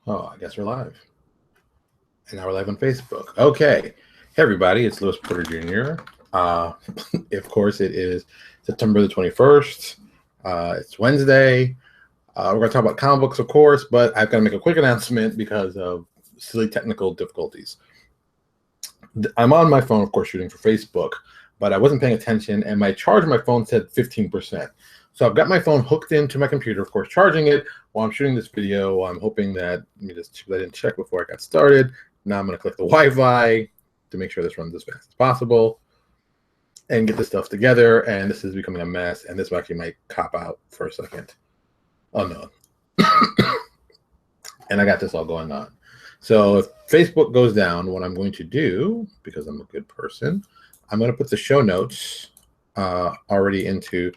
Oh, I guess we're live. And now we're live on Facebook. Okay. Hey, everybody. It's Louis Porter Jr. Of course, it is September the 21st. It's Wednesday. We're going to talk about comic books, of course, but I've got to make a quick announcement because of silly technical difficulties. I'm on my phone, of course, shooting for Facebook, but I wasn't paying attention, and my charge on my phone said 15%. So I've got my phone hooked into my computer, of course, charging it while I'm shooting this video. I'm hoping that, I didn't check before I got started. Now I'm going to click the Wi-Fi to make sure this runs as fast as possible and get this stuff together. And this is becoming a mess, and this actually might cop out for a second. Oh, no. And I got this all going on. So if Facebook goes down, what I'm going to do, because I'm a good person, I'm going to put the show notes already into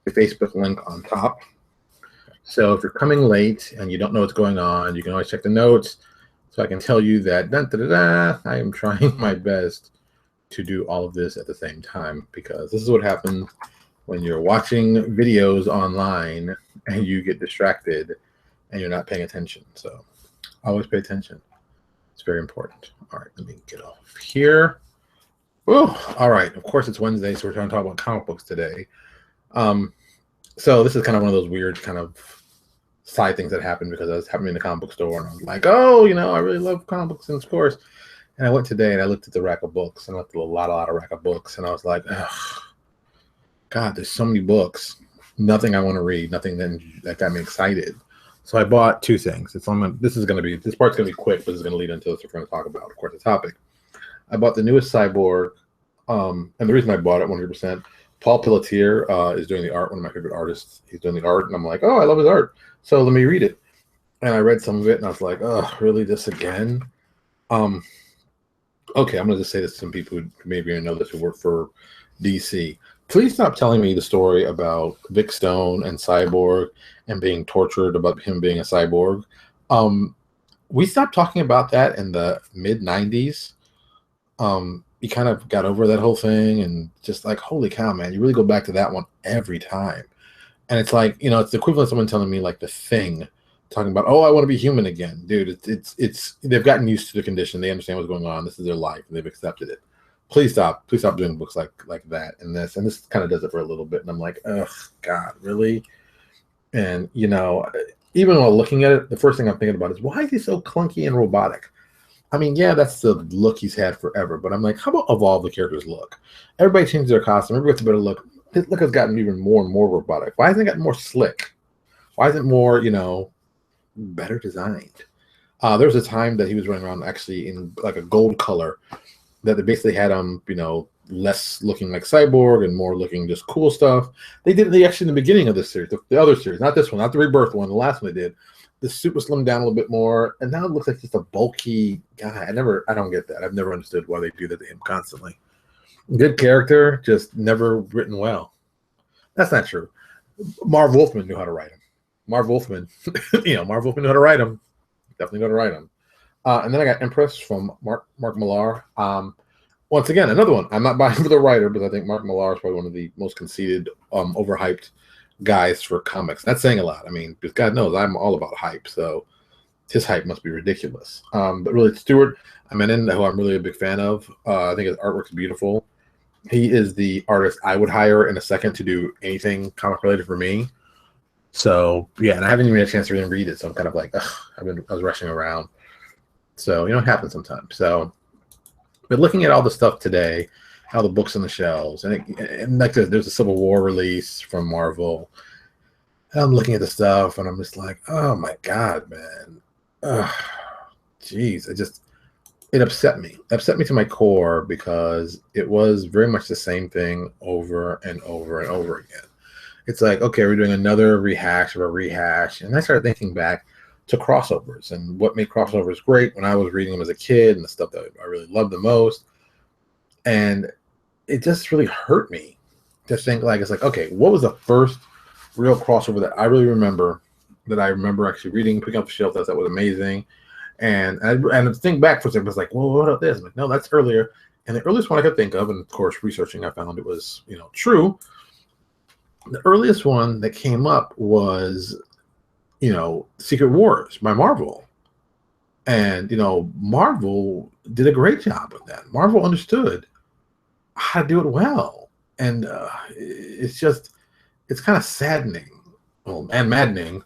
the Facebook link on top. So if you're coming late and you don't know what's going on, you can always check the notes. So I can tell you that I am trying my best to do all of this at the same time, because this is what happens when you're watching videos online and you get distracted and you're not paying attention. So always pay attention. It's very important. All right, let me get off here. Oh, all right. Of course, it's Wednesday, so we're trying to talk about comic books today. So this is kind of one of those weird kind of side things that happened because I was happening in the comic book store and I was like, oh, I really love comic books, and of course. And I went today and I looked at the rack of books, and I looked at a lot of rack of books, and I was like, oh, God, there's so many books. Nothing I want to read, nothing that got me excited. So I bought two things. This part's going to be quick, but it's going to lead into what we're going to talk about, of course, the topic. I bought the newest Cyborg, and the reason I bought it 100%, Paul Pelletier is doing the art, one of my favorite artists. He's doing the art, and I'm like, oh, I love his art. So let me read it. And I read some of it, and I was like, oh, really, this again? Okay, I'm going to just say this to some people who maybe know this, who work for DC. Please stop telling me the story about Vic Stone and Cyborg and being tortured about him being a cyborg. We stopped talking about that in the mid-90s. You kind of got over that whole thing, and just like, holy cow, man, you really go back to that one every time. And it's like, it's the equivalent of someone telling me, like, The Thing, talking about, oh, I want to be human again. Dude, it's they've gotten used to the condition. They understand what's going on. This is their life, and they've accepted it. Please stop doing books like that and this kind of does it for a little bit. And I'm like, ugh, God, really? And, even while looking at it, the first thing I'm thinking about is, why is he so clunky and robotic? I mean, yeah, that's the look he's had forever, but I'm like, how about evolve the character's look? Everybody changes their costume. Everybody gets a better look. His look has gotten even more and more robotic. Why hasn't it gotten more slick? Why isn't it more, better designed? There was a time that he was running around actually in like a gold color that they basically had him, less looking like Cyborg and more looking just cool stuff. They actually in the beginning of this series, the other series, not this one, not the Rebirth one, the last one they did. The suit was slimmed down a little bit more, and now it looks like just a bulky guy. I don't get that. I've never understood why they do that to him constantly. Good character, just never written well. That's not true. Marv Wolfman knew how to write him. Marv Wolfman knew how to write him. Definitely knew how to write him. And then I got Empress from Mark Millar. Once again, another one. I'm not buying for the writer, because I think Mark Millar is probably one of the most conceited, overhyped guys for comics. That's saying a lot. I mean, because God knows I'm all about hype, so his hype must be ridiculous. But really, Stuart Immonen, who I'm really a big fan of, I think his artwork's beautiful. He is the artist I would hire in a second to do anything comic related for me. So yeah, and I haven't even had a chance to even read it, so I'm kind of like, ugh, I was rushing around. So it happens sometimes. So, but looking at all the stuff today, all the books on the shelves, and like there's a Civil War release from Marvel. And I'm looking at the stuff, and I'm just like, oh my God, man, jeez, it upset me. It upset me to my core, because it was very much the same thing over and over and over again. It's like, okay, we're doing another rehash of a rehash, and I started thinking back to crossovers and what made crossovers great when I was reading them as a kid, and the stuff that I really loved the most. And it just really hurt me to think, like, it's like, okay, what was the first real crossover that I really remember, that I remember actually reading, picking up the shelf, that was amazing. And I think back for a second, it's like, well, what about this? I'm like, no, that's earlier. And the earliest one I could think of, and of course, researching, I found it was, true. The earliest one that came up was, Secret Wars by Marvel. And, Marvel did a great job with that. Marvel understood how to do it well. And it's kind of saddening, and maddening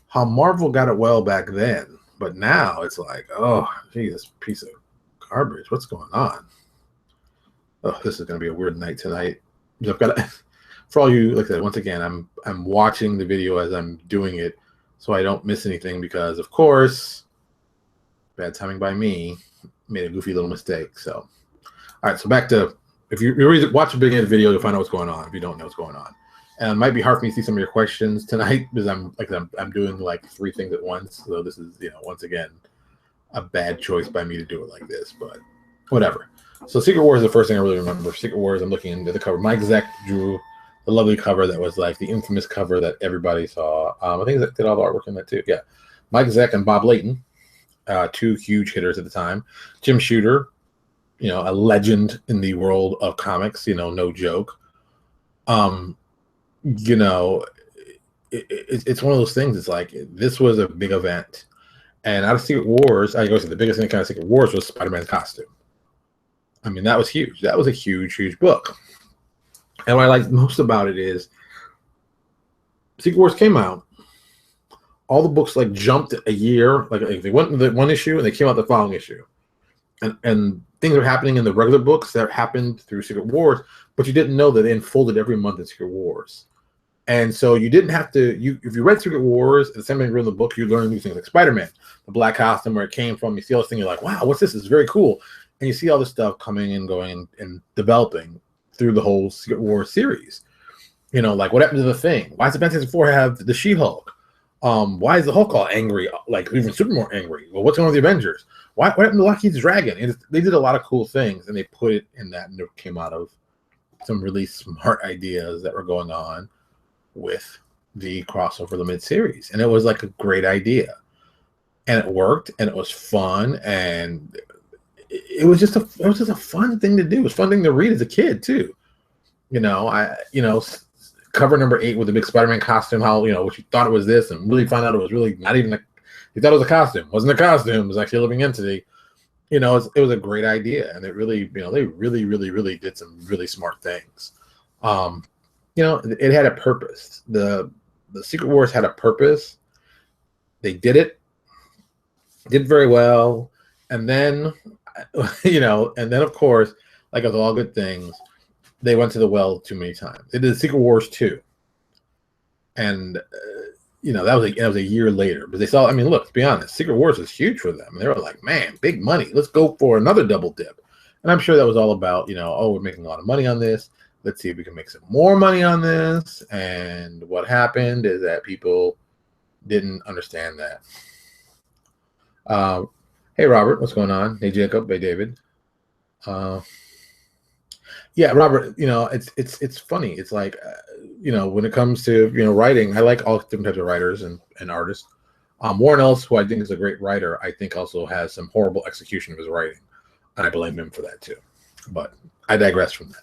how Marvel got it well back then. But now it's like, oh, Jesus, piece of garbage. What's going on? Oh, this is going to be a weird night tonight. I've got to, for all you, like I said, once again, I'm watching the video as I'm doing it so I don't miss anything because, of course, bad timing by me, made a goofy little mistake. So, all right, so back to, if you watch the beginning of the video, you'll find out what's going on if you don't know what's going on. And it might be hard for me to see some of your questions tonight because I'm doing like 3 things at once. So this is, once again, a bad choice by me to do it like this, but whatever. So Secret Wars is the first thing I really remember. Secret Wars, I'm looking at the cover. Mike Zeck drew the lovely cover that was like the infamous cover that everybody saw. I think Zeck did all the artwork in that too. Yeah. Mike Zeck and Bob Layton, 2 huge hitters at the time. Jim Shooter, a legend in the world of comics, no joke. It's one of those things. It's like, this was a big event. And out of Secret Wars, I go to the biggest thing kind of Secret Wars was Spider-Man's costume. I mean, that was huge. That was a huge, huge book. And what I like most about it is Secret Wars came out. All the books like jumped a year. Like they went into one issue and they came out the following issue. And things were happening in the regular books that happened through Secret Wars, but you didn't know that they unfolded every month in Secret Wars. And so you didn't have to, if you read Secret Wars and the same thing you read in the book, you learn new things like Spider-Man, the black costume, where it came from. You see all this thing, you're like, wow, what's this? It's very cool. And you see all this stuff coming and going and developing through the whole Secret Wars series. Like what happened to the Thing? Why does the Fantastic Four have the She-Hulk? Why is the Hulk all angry, like even Superman angry? Well, what's going on with the Avengers? What happened to Lockheed's Dragon? They did a lot of cool things, and they put it in that, and it came out of some really smart ideas that were going on with the crossover Limited series. And it was like a great idea. And it worked, and it was fun, and it was just a fun thing to do. It was a fun thing to read as a kid, too. Cover number 8 with the big Spider-Man costume, how, what you thought it was this, and really found out it was really not even you thought it was a costume. It wasn't a costume. It was actually a living entity. It was a great idea, and it really, they really, really, really did some really smart things. It had a purpose. The Secret Wars had a purpose. They did very well, and then, and then of course, like with all good things, they went to the well too many times. They did Secret Wars 2, and that was a year later. But they saw, look, to be honest, Secret Wars was huge for them. And they were like, man, big money. Let's go for another double dip. And I'm sure that was all about, oh, we're making a lot of money on this. Let's see if we can make some more money on this. And what happened is that people didn't understand that. Hey, Robert, what's going on? Hey, Jacob. Hey, David. Yeah, Robert, it's funny. It's like, when it comes to, writing, I like all different types of writers and artists. Warren Ellis, who I think is a great writer, I think also has some horrible execution of his writing. And I blame him for that too. But I digress from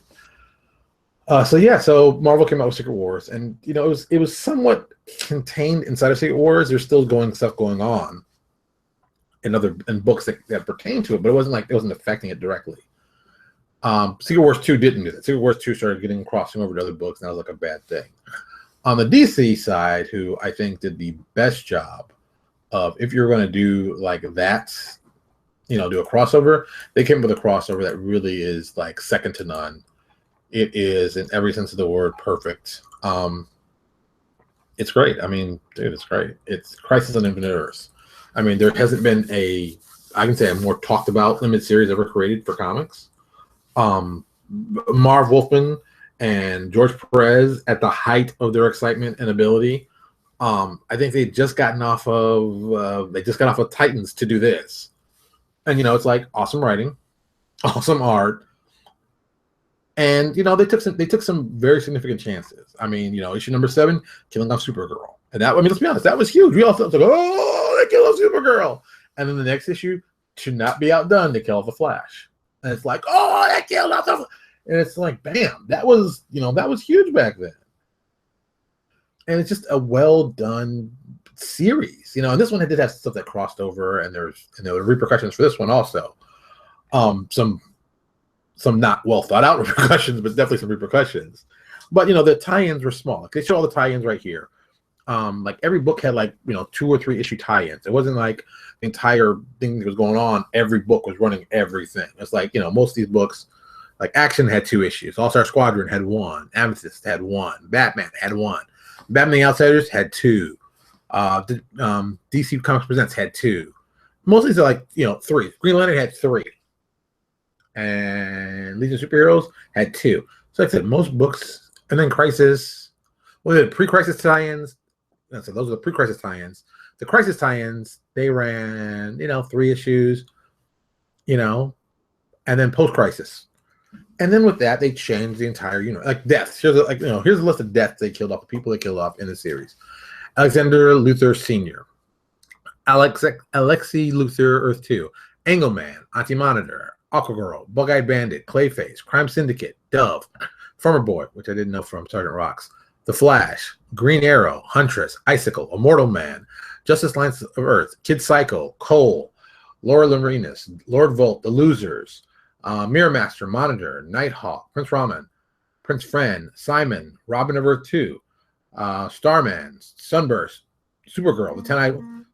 that. So Marvel came out with Secret Wars, and it was somewhat contained inside of Secret Wars. There's still stuff going on in books that pertain to it, but it wasn't affecting it directly. Secret Wars 2 didn't do that. Secret Wars 2 started crossing over to other books, and that was like a bad thing. On the DC side, who I think did the best job of, if you're going to do like that, do a crossover, they came up with a crossover that really is like second to none. It is, in every sense of the word, perfect. It's great. Dude, it's great. It's Crisis on Infinite Earths. There hasn't been a more talked about limited series ever created for comics. Marv Wolfman and George Perez, at the height of their excitement and ability, I think they just got off of Titans to do this. And it's like awesome writing, awesome art, and they took some very significant chances. Issue number 7, killing off Supergirl, and that, let's be honest, that was huge. We all felt like, oh, they killed off Supergirl, and then the next issue, to not be outdone, they kill off the Flash. And it's like, oh, that killed off the... And it's like, bam, that was huge back then. And it's just a well done series, you know. And this one did have stuff that crossed over, and there were repercussions for this one also. Some not well thought out repercussions, but definitely some repercussions. But you know, the tie-ins were small. Like, they show all the tie-ins right here. Like every book had like, you know, 2 or 3 issue tie-ins. It wasn't like the entire thing that was going on. Every book was running everything. It's like, you know, most of these books, like Action had 2 issues. All-Star Squadron had 1. Amethyst had 1. Batman had 1. Batman the Outsiders had 2. DC Comics Presents had 2. Most of these are like, you know, 3. Green Lantern had 3. And Legion of Superheroes had 2. So like I said, most books, and then Crisis, what are the pre-Crisis tie-ins? So those are the pre-Crisis tie-ins. The Crisis tie-ins, they ran, you know, 3 issues, you know, and then post-Crisis. And then with that, they changed the entire universe. Like deaths. Here's a, like, you know, here's a list of deaths they killed off, the people they killed off in the series. Alexander Luthor Sr., Alexei Luthor Earth 2, Engelman, Anti-Monitor, Aquagirl, Bug-Eyed Bandit, Clayface, Crime Syndicate, Dove, Farmer Boy, which I didn't know from Sergeant Rocks, The Flash, Green Arrow, Huntress, Icicle, Immortal Man, Justice Alliance of Earth, Kid Psycho, Cole, Laura Lorinus, Lord Volt, The Losers, Mirror Master, Monitor, Nighthawk, Prince Raman, Prince Fran, Simon, Robin of Earth 2, Starman, Sunburst, Supergirl,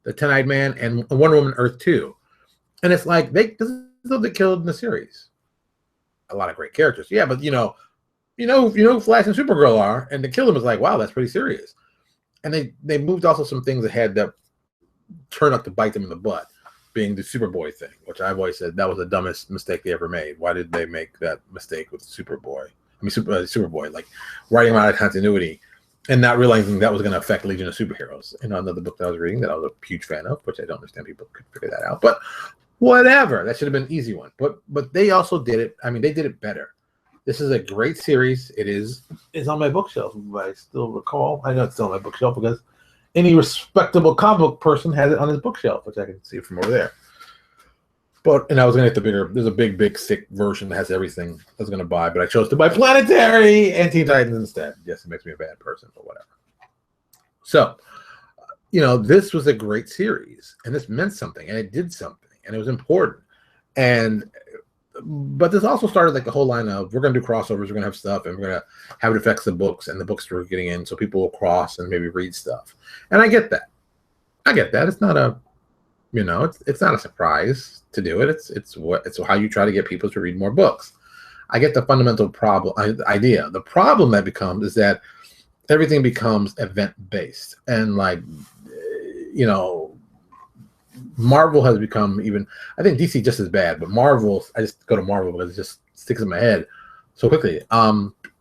the Ten-Eyed Man, and Wonder Woman Earth 2. And it's like, this is what they killed in the series. A lot of great characters. Yeah, but you know who Flash and Supergirl are, and to kill them is like, wow, that's pretty serious. And they moved also some things ahead that turned out to bite them in the butt, being the Superboy thing, which I've always said that was the dumbest mistake they ever made. Why did they make that mistake with Superboy? I mean, Superboy, like writing him out of continuity and not realizing that was going to affect Legion of Superheroes. You know, another book that I was reading that I was a huge fan of, which I don't understand people could figure that out. But whatever, that should have been an easy one. But they also did it. I mean, they did it better. This is a great series. It's on my bookshelf, if I still recall. I know it's still on my bookshelf because any respectable comic book person has it on his bookshelf, which I can see from over there. And I was going to get the bigger, there's a big, thick version that has everything I was going to buy, but I chose to buy Planetary and Teen Titans instead. Yes, it makes me a bad person, but whatever. So, you know, this was a great series, and this meant something, and it did something, and it was important. But this also started like the whole line of, we're going to do crossovers, we're going to have stuff, and we're going to have it affects the books, and the books we're getting in, so people will cross and maybe read stuff. And I get that. It's not a, you know, it's not a surprise to do it. It's how you try to get people to read more books. I get the fundamental idea. The problem that becomes is that everything becomes event based, and like, you know, Marvel has become even, I think DC just as bad, but Marvel, I just go to Marvel because it just sticks in my head so quickly.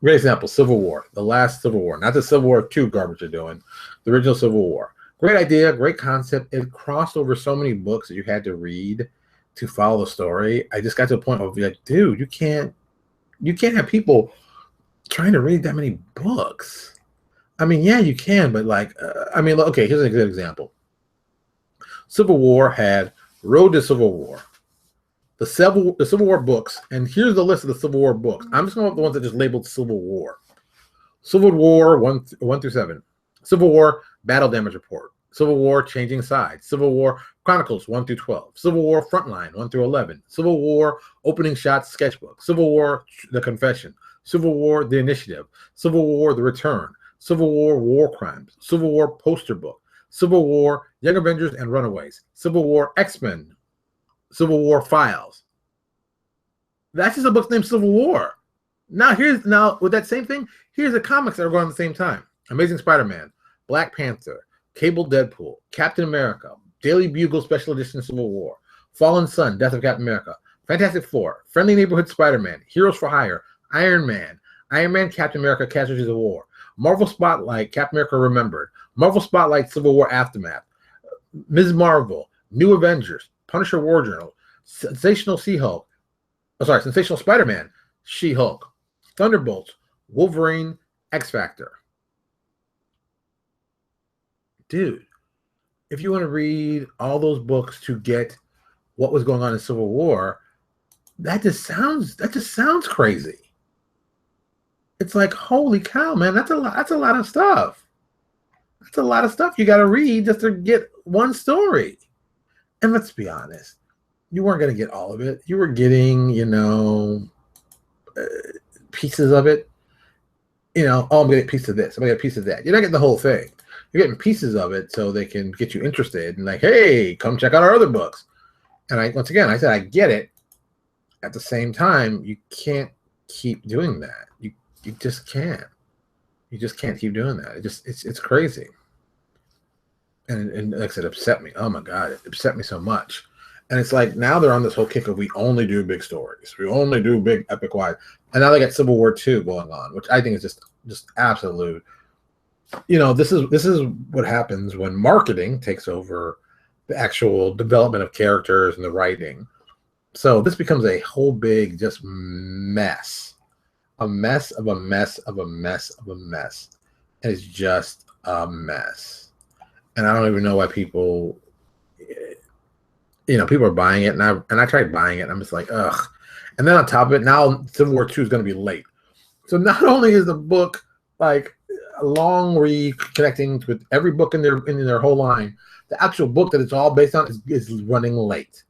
Great example, Civil War, the last Civil War, not the Civil War 2 garbage they're doing, the original Civil War. Great idea, great concept. It crossed over so many books that you had to read to follow the story. I just got to a point of like, dude, you can't have people trying to read that many books. I mean, yeah, you can, but like, I mean, okay, here's a good example. Civil War had Road to Civil War, the Civil War books, and here's the list of the Civil War books. I'm just going with the ones that just labeled Civil War. Civil War 1 through 7. Civil War Battle Damage Report. Civil War Changing Sides. Civil War Chronicles 1 through 12. Civil War Frontline 1 through 11. Civil War Opening Shots Sketchbook. Civil War The Confession. Civil War The Initiative. Civil War The Return. Civil War War Crimes. Civil War Poster Book. Civil War Young Avengers and Runaways. Civil War X-Men. Civil War Files. That's just a book named Civil War. Now with that same thing, here's the comics that are going at the same time. Amazing Spider-Man, Black Panther, Cable Deadpool, Captain America, Daily Bugle Special Edition Civil War, Fallen Sun, Death of Captain America, Fantastic Four, Friendly Neighborhood Spider-Man, Heroes for Hire, Iron Man, Captain America, Casualties of War, Marvel Spotlight, Captain America Remembered, Marvel Spotlight, Civil War Aftermath, Ms. Marvel, New Avengers, Punisher War Journal, Sensational Spider-Man, She-Hulk, Thunderbolts, Wolverine, X-Factor. Dude, if you want to read all those books to get what was going on in Civil War, that just sounds crazy. It's like, holy cow, man, that's a lot of stuff. That's a lot of stuff you got to read just to get one story. And let's be honest, you weren't going to get all of it. You were getting, pieces of it. Oh, I'm going to get a piece of this. I'm going to get a piece of that. You're not getting the whole thing. You're getting pieces of it so they can get you interested and like, hey, come check out our other books. And once again, I said, I get it. At the same time, you can't keep doing that. You just can't. You just can't keep doing that. It's crazy. And like I said, upset me. Oh my God, it upset me so much. And it's like now they're on this whole kick of we only do big stories. We only do big epic wide. And now they got Civil War II going on, which I think is just absolute. This is what happens when marketing takes over the actual development of characters and the writing. So this becomes a whole big just mess. A mess of a mess of a mess of a mess. And it's just a mess. And I don't even know why people are buying it, and I tried buying it, and I'm just like, ugh. And then on top of it, now Civil War II is going to be late. So not only is the book like a long read connecting with every book in their whole line, the actual book that it's all based on is running late.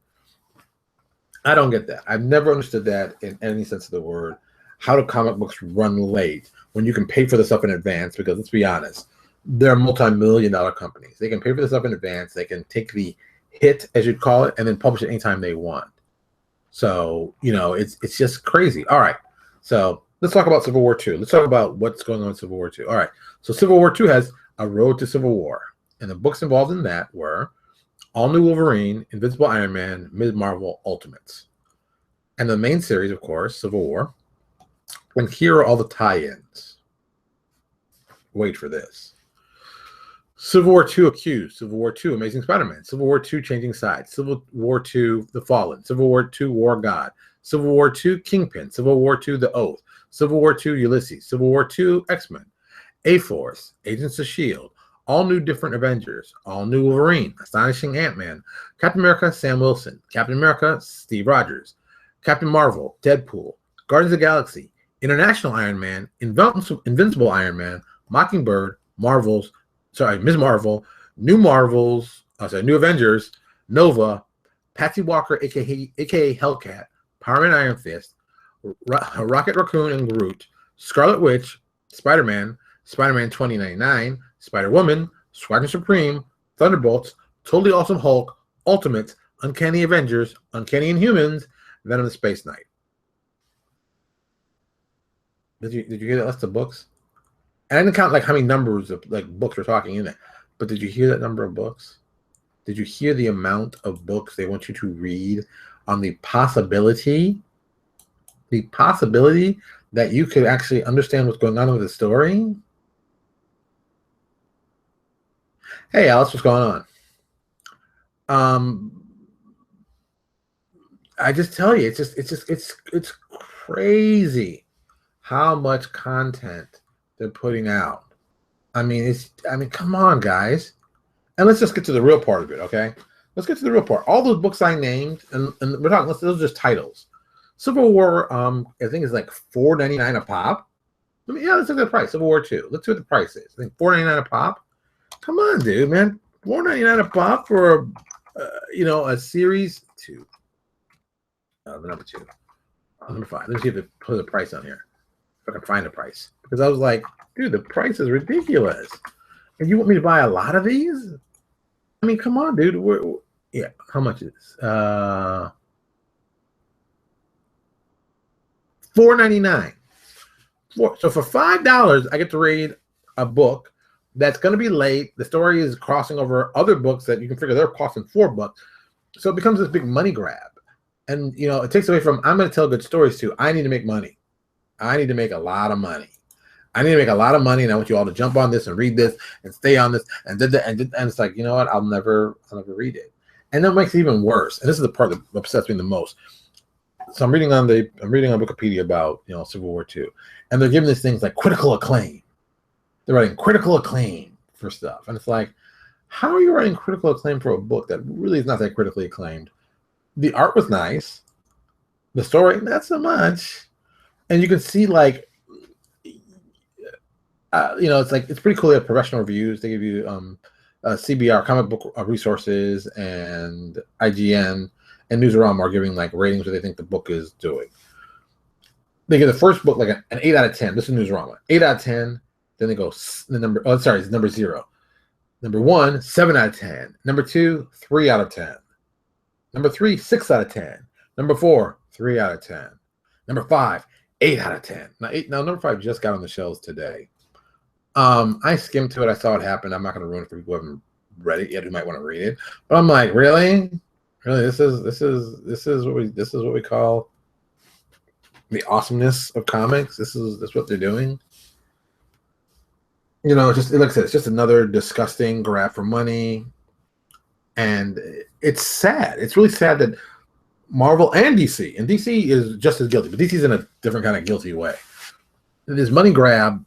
I don't get that. I've never understood that in any sense of the word. How do comic books run late when you can pay for the stuff in advance? Because let's be honest, they're multi-million-dollar companies. They can pay for the stuff in advance. They can take the hit, as you'd call it, and then publish it anytime they want. So, it's just crazy. All right. So let's talk about Civil War II. Let's talk about what's going on in Civil War II. All right. So Civil War II has A Road to Civil War. And the books involved in that were All New Wolverine, Invincible Iron Man, Ms. Marvel, Ultimates. And the main series, of course, Civil War. And here are all the tie-ins. Wait for this. Civil War II Accused, Civil War II Amazing Spider-Man, Civil War II Changing Sides, Civil War II The Fallen, Civil War II War God, Civil War II Kingpin, Civil War II The Oath, Civil War II Ulysses, Civil War II X-Men, A-Force, Agents of S.H.I.E.L.D., All New Different Avengers, All New Wolverine, Astonishing Ant-Man, Captain America Sam Wilson, Captain America Steve Rogers, Captain Marvel, Deadpool, Guardians of the Galaxy, International Iron Man, Invincible Iron Man, Mockingbird, Ms. Marvel, New Avengers, Nova, Patsy Walker, aka Hellcat, Power Man Iron Fist, Rocket Raccoon and Groot, Scarlet Witch, Spider-Man, Spider-Man 2099, Spider-Woman, Squadron Supreme, Thunderbolts, Totally Awesome Hulk, Ultimates, Uncanny Avengers, Uncanny Inhumans, Venom the Space Knight. Did you hear that list of books? And I didn't count like how many numbers of like books we're talking in there. But did you hear that number of books? Did you hear the amount of books they want you to read on the possibility that you could actually understand what's going on with the story? Hey, Alice, what's going on? I just tell you, it's crazy how much content they're putting out. I mean, come on, guys. And let's just get to the real part of it, okay? Let's get to the real part. All those books I named, and we're talking, those are just titles. Civil War, I think is like $4.99 a pop. Let's look at the price. Civil War II. Let's see what the price is. I think $4.99 a pop. Come on, dude, man. $4.99 a pop for a series 2. Number 2. Number 5. Let's see if they put the price on here. If I can find a price. Because I was like, dude, the price is ridiculous. And you want me to buy a lot of these? I mean, come on, dude. How much is this? $4.99. So for $5, I get to read a book that's going to be late. The story is crossing over other books that you can figure they're costing $4. So it becomes this big money grab. And, it takes away from, I'm going to tell good stories too. I need to make money. I need to make a lot of money. And I want you all to jump on this and read this and stay on this and it's like, you know what? I'll never read it. And that makes it even worse. And this is the part that upsets me the most. So I'm reading on Wikipedia about Civil War II, and they're giving these things like critical acclaim. They're writing critical acclaim for stuff, and it's like, how are you writing critical acclaim for a book that really is not that critically acclaimed? The art was nice, the story not so much, and you can see like it's like it's pretty cool. They have professional reviews. They give you CBR, comic book resources, and IGN and Newsarama are giving like ratings what they think the book is doing. They give the first book like an 8 out of 10. This is Newsarama. 8 out of 10. Then they go the number. Oh, sorry, it's number 0. Number 1, 7 out of 10. Number 2, 3 out of 10. Number 3, 6 out of 10. Number 4, 3 out of 10. Number 5, 8 out of 10. Now number 5 just got on the shelves today. I skimmed to it. I saw it happen. I'm not going to ruin it for people who haven't read it yet who might want to read it. But I'm like, really? This is what we call the awesomeness of comics. This is what they're doing. Just like I said, it's just another disgusting grab for money. And it's sad. It's really sad that Marvel and DC is just as guilty, but DC's in a different kind of guilty way. This money grab,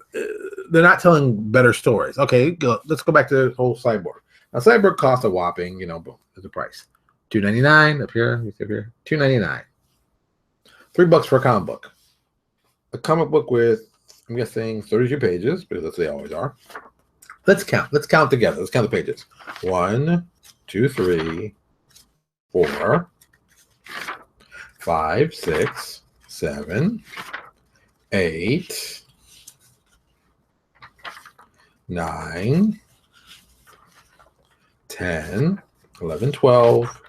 they're not telling better stories. Okay, let's go back to the whole Cyborg. Now, Cyborg costs a whopping, boom, there's the price. $2.99 up here, $2.99. $3 for a comic book. A comic book with, I'm guessing, 32 pages, because that's what they always are. Let's count. Let's count together. Let's count the pages. 1, 2, 3, 4, 5, 6, 7, 8, 9, 10, 11, 12,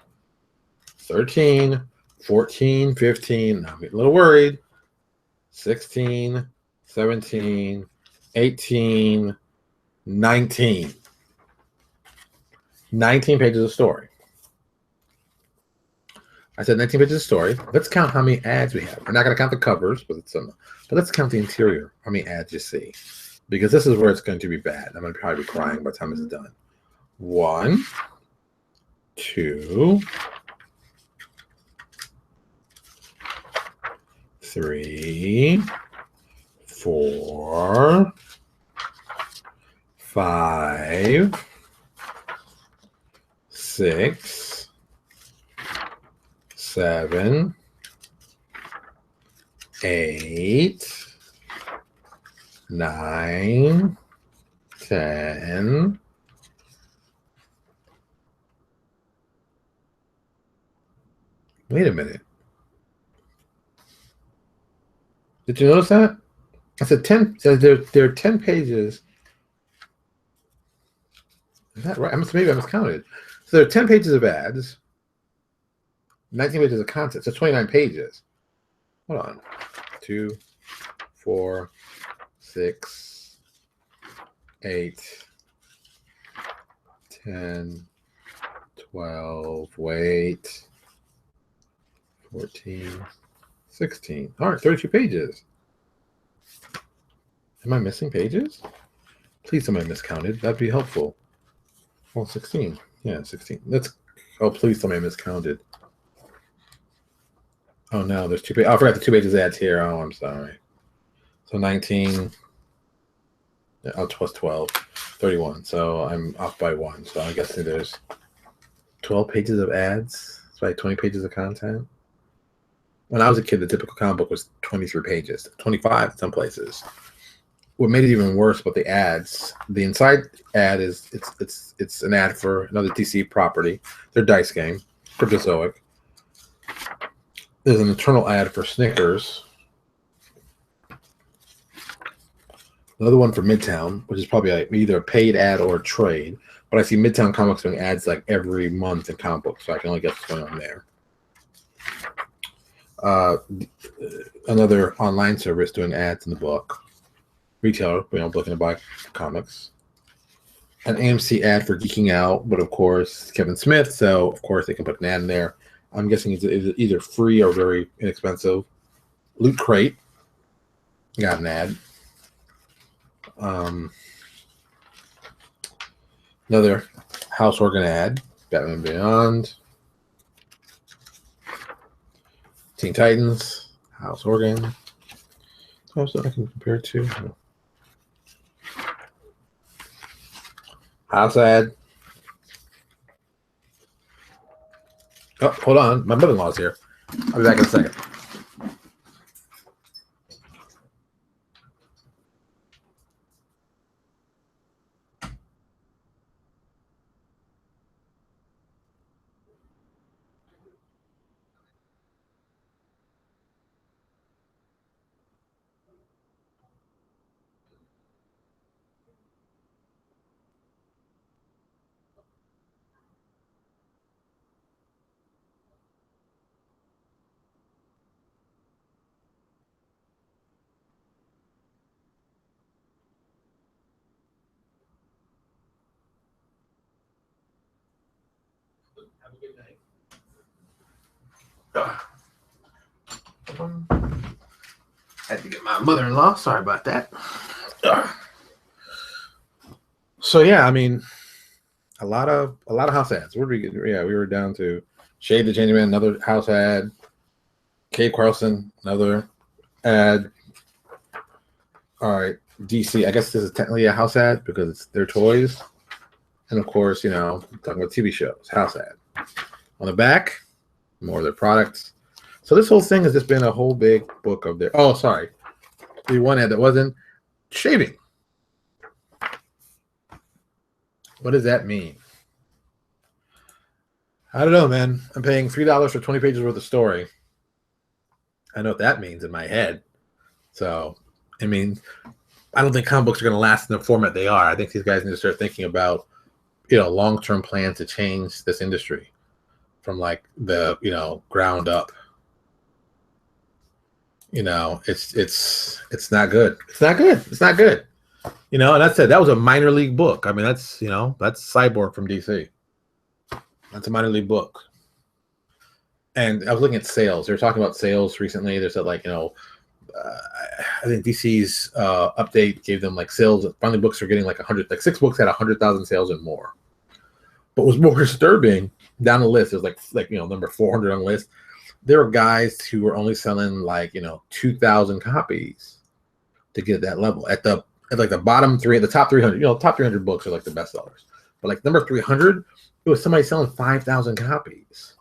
13, 14, 15. Now I'm getting a little worried. 16, 17, 18, 19. 19 pages of story. I said 19 pages of story. Let's count how many ads we have. We're not going to count the covers, but let's count the interior. How many ads you see? Because this is where it's going to be bad. I'm going to probably be crying by the time this is done. 1, 2, 3, 4, 5, 6, 7, 8, 9, 10. Wait a minute. Did you notice that? I said 10. So there are 10 pages. Is that right? Maybe I miscounted. So there are 10 pages of ads, 19 pages of content. So 29 pages. Hold on. 2, 4, 6, 8, 10, 12. Wait. 14, 16. All right, 32 pages. Am I missing pages? Please tell me I miscounted. That'd be helpful. Well, 16. Yeah, 16. Oh, please tell me I miscounted. Oh, no, there's 2 pages. Oh, I forgot the 2 pages ads here. Oh, I'm sorry. So 19. Oh, plus 12. 31. So I'm off by 1. So I guess there's 12 pages of ads. It's like 20 pages of content. When I was a kid, the typical comic book was 23 pages, 25 in some places. What made it even worse about the ads, the inside ad is it's an ad for another DC property, their dice game, Cryptozoic. There's an internal ad for Snickers. Another one for Midtown, which is probably like either a paid ad or a trade. But I see Midtown Comics doing ads like every month in comic books, so I can only guess what's going on there. Another online service doing ads in the book. Retailer, looking to buy comics. An AMC ad for Geeking Out, but of course Kevin Smith, so of course they can put an ad in there. I'm guessing it's either free or very inexpensive. Loot Crate got an ad. Another House Organ ad. Batman Beyond. Teen Titans, House Organ. Also, I can compare it to House ad. Oh, hold on. My mother-in-law's here. I'll be back in a second. Had to get my mother-in-law. Sorry about that. So yeah, I mean, a lot of house ads. Where did we get? Yeah, we were down to Shade the Changeman, another house ad. Cave Carlson, another ad. All right, DC. I guess this is technically a house ad because it's their toys, and of course, you know, talking about TV shows, house ad. On the back, more of their products. So this whole thing has just been a whole big book of their. Oh, sorry, the one ad that wasn't shaving. What does that mean? I don't know, man. I'm paying $3 for 20 pages worth of story. I know what that means in my head. So, I mean, I don't think comic books are going to last in the format they are. I think these guys need to start thinking about, you know, long-term plans to change this industry from like the, you know, ground up. You know, it's not good. It's not good. It's not good. You know, and that's it. That was a minor league book. I mean, that's, you know, that's Cyborg from DC. That's a minor league book. And I was looking at sales. They were talking about sales recently. They said, like, you know, I think DC's update gave them like sales. Finally, books are getting like 100, like 6 books had 100,000 sales and more. But what's more disturbing, down the list, there's like you know, number 400 on the list. There are guys who were only selling like, you know, 2,000 copies to get that level. At like the bottom three, the top 300, you know, top 300 books are like the best sellers. But like number 300, it was somebody selling 5,000 copies.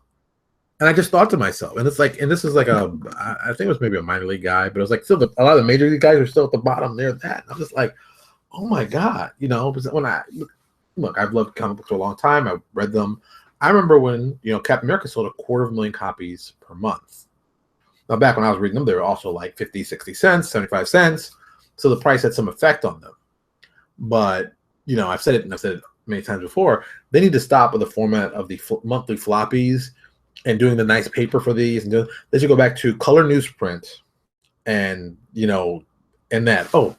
And I just thought to myself, and it's like, and this is like I think it was maybe a minor league guy, but it was like still a lot of the major league guys are still at the bottom there. That I'm just like, oh my God, you know, because when I look, I've loved comic books for a long time. I've read them. I remember when, you know, Captain America sold 250,000 copies per month. Now, back when I was reading them, they were also like 50, 60 cents, 75 cents. So the price had some effect on them. But, you know, I've said it, and I've said it many times before, they need to stop with the format of the monthly floppies and doing the nice paper for these. And they should go back to color newsprint and, you know, and that. Oh,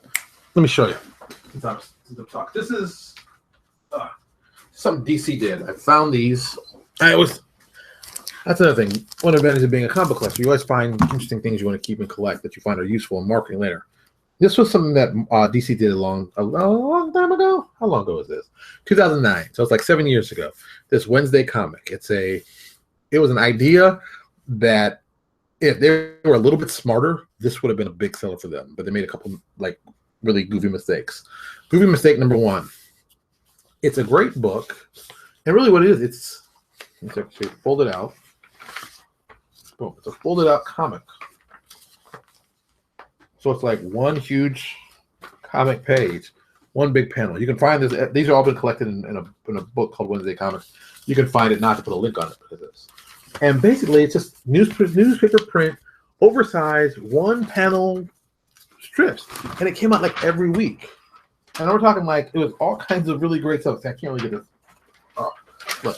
let me show you. This is something DC did. I found these. That's another thing. One advantage of being a comic book collector, you always find interesting things you want to keep and collect that you find are useful in marketing later. This was something that DC did a long time ago. How long ago was this? 2009. So it's like 7 years ago. This Wednesday comic. It was an idea that if they were a little bit smarter, this would have been a big seller for them. But they made a couple like really goofy mistakes. Goofy mistake number one. It's a great book, and really what it is, it's actually folded out. Boom! It's a folded out comic. So it's like one huge comic page, one big panel. You can find this. These are all been collected in a book called Wednesday Comics. You can find it, not to put a link on it because of this. And basically, it's just newspaper print, oversized, one panel strips, and it came out like every week. And we're talking like it was all kinds of really great stuff. I can't really get this. Oh, look,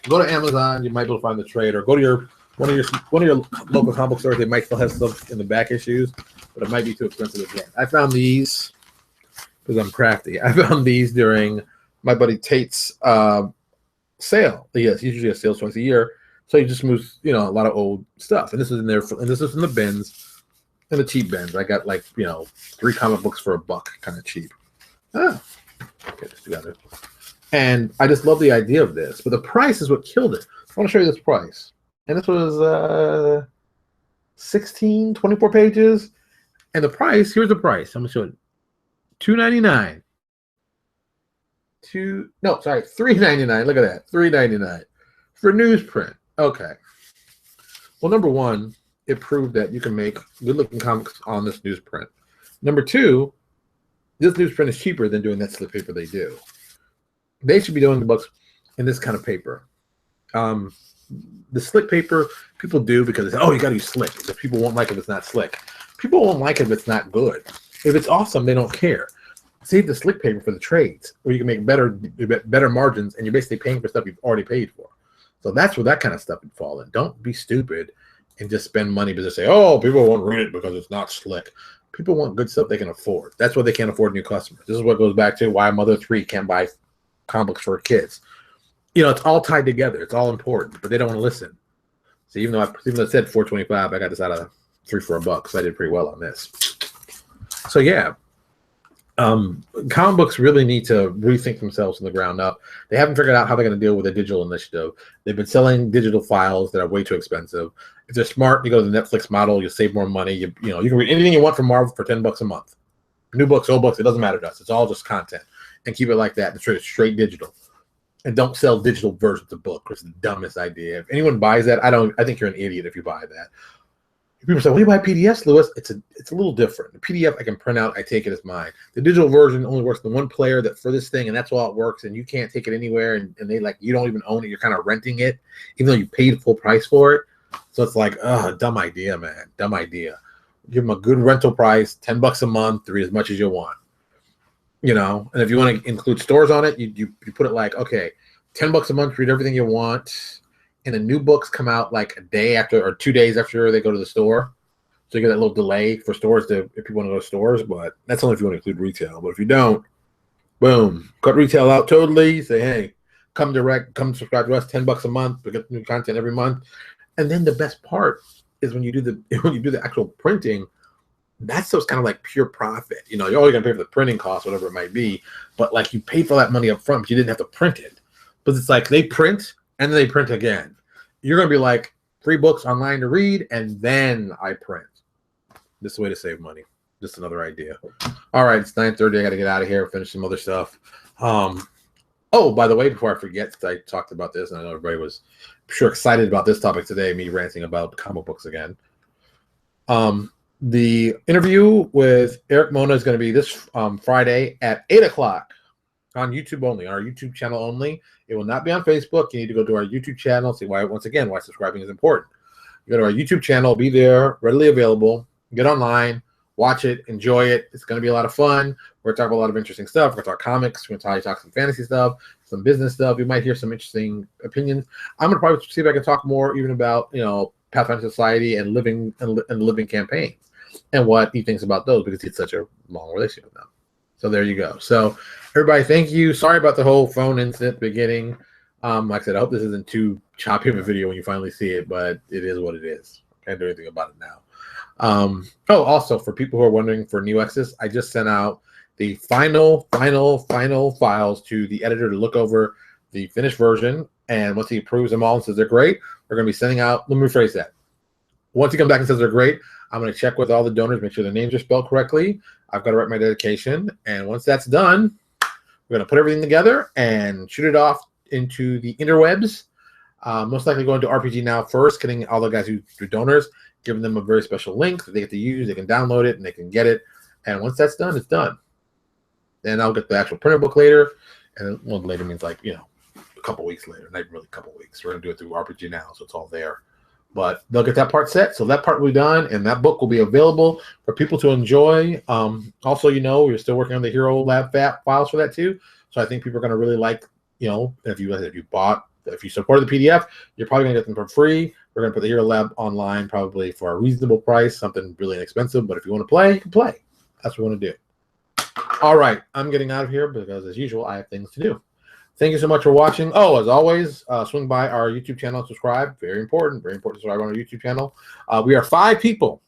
go to Amazon. You might be able to find the trade, or go to one of your local comic book stores. They might still have stuff in the back issues, but it might be too expensive to get. I found these because I'm crafty. I found these during my buddy Tate's sale. Yes, usually a sale twice a year. So he just moves, you know, a lot of old stuff. And this is in there, and this is in the bins, in the cheap bins. I got like, you know, 3 comic books for $1, kind of cheap. Get this together. And I just love the idea of this, but the price is what killed it. I want to show you this price. And this was 24 pages. And the price, here's the price. I'm going to show it. $2.99. $3.99. Look at that. $3.99 for newsprint. Okay. Well, number one, it proved that you can make good-looking comics on this newsprint. Number two, this newsprint is cheaper than doing that slip paper they do. They should be doing the books in this kind of paper. The slick paper people do because they say, oh, you got to use slick. So people won't like it if it's not slick. People won't like it if it's not good. If it's awesome, they don't care. Save the slick paper for the trades, where you can make better margins, and you're basically paying for stuff you've already paid for. So that's where that kind of stuff would fall in. Don't be stupid and just spend money because they say, oh, people won't read it because it's not slick. People want good stuff they can afford. That's why they can't afford new customers. This is what goes back to why Mother 3 can't buy comic books for kids. You know, it's all tied together. It's all important, but they don't want to listen. So even though I said 425, I got this out of $3 for $1. So I did pretty well on this. So yeah, comic books really need to rethink themselves from the ground up. They haven't figured out how they're going to deal with a digital initiative. They've been selling digital files that are way too expensive. If they're smart, you go to the Netflix model, you save more money. You can read anything you want from Marvel for $10 a month. New books, old books, it doesn't matter to us. It's all just content, and keep it like that. It's straight digital, and don't sell digital versions of books. It's the dumbest idea. If anyone buys that, I think you're an idiot if you buy that. People say, "What do you buy PDFs, Lewis?" It's a little different. The PDF I can print out, I take it as mine. The digital version only works in one player that for this thing, and that's all it works. And you can't take it anywhere. And they you don't even own it. You're kind of renting it, even though you paid full price for it. So it's like, dumb idea, man. Dumb idea. Give them a good rental price, $10 a month, read as much as you want. And if you want to include stores on it, you put it like, okay, $10 a month, read everything you want. And the new books come out like a day after or 2 days after they go to the store. So you get that little delay for stores if people want to go to stores, but that's only if you want to include retail. But if you don't, boom, cut retail out totally. Say, hey, come subscribe to us, $10 a month. We get new content every month. And then the best part is when you do the actual printing, that's those kind of like pure profit. You're only gonna pay for the printing cost, whatever it might be, but like you paid for that money up front, but you didn't have to print it. But it's like they print and then they print again. You're gonna be like, free books online to read, and then I print. This is a way to save money. Just another idea. All right, it's 9:30. I got to get out of here, finish some other stuff. Oh, by the way, before I forget, I talked about this, and I know everybody was sure excited about this topic today, me ranting about comic books again. The interview with Eric Mona is going to be this Friday at 8 o'clock on YouTube only, on our YouTube channel only. It will not be on Facebook. You need to go to our YouTube channel, see why subscribing is important. You go to our YouTube channel, be there, readily available, get online, watch it, enjoy it. It's going to be a lot of fun. We're going to talk about a lot of interesting stuff. We're going to talk comics. We're going to talk some fantasy stuff, some business stuff. You might hear some interesting opinions. I'm going to probably see if I can talk more even about, Pathfinder Society and living campaigns and what he thinks about those, because he had such a long relationship with them. So there you go. So everybody, thank you. Sorry about the whole phone incident at the beginning. Like I said, I hope this isn't too choppy of a video when you finally see it, but it is what it is. Can't do anything about it now. Also, for people who are wondering for New Exodus, I just sent out the final files to the editor to look over the finished version. And once he approves them all and says they're great, we're going to be sending out, let me rephrase that. Once he comes back and says they're great, I'm going to check with all the donors, make sure their names are spelled correctly. I've got to write my dedication. And once that's done, we're going to put everything together and shoot it off into the interwebs. Most likely going to RPG Now first, getting all the guys who are donors, giving them a very special link that they get to use. They can download it and they can get it. And once that's done, it's done. Then I'll get the actual printed book later. And later means like, a couple weeks later, not really a couple weeks. We're going to do it through RPG Now, so it's all there. But they'll get that part set. So that part will be done, and that book will be available for people to enjoy. Also, we're still working on the Hero Lab files for that too. So I think people are going to really like, if you supported the PDF, you're probably going to get them for free. We're going to put the Hero Lab online probably for a reasonable price, something really inexpensive. But if you want to play, you can play. That's what we want to do. All right, I'm getting out of here because, as usual, I have things to do. Thank you so much for watching. Oh, as always, swing by our YouTube channel and subscribe. Very important to subscribe on our YouTube channel. We are 5 people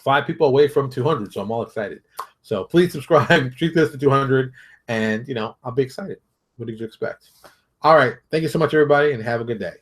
away from 200, so I'm all excited. So please subscribe, treat this to 200, and, I'll be excited. What did you expect? All right, thank you so much, everybody, and have a good day.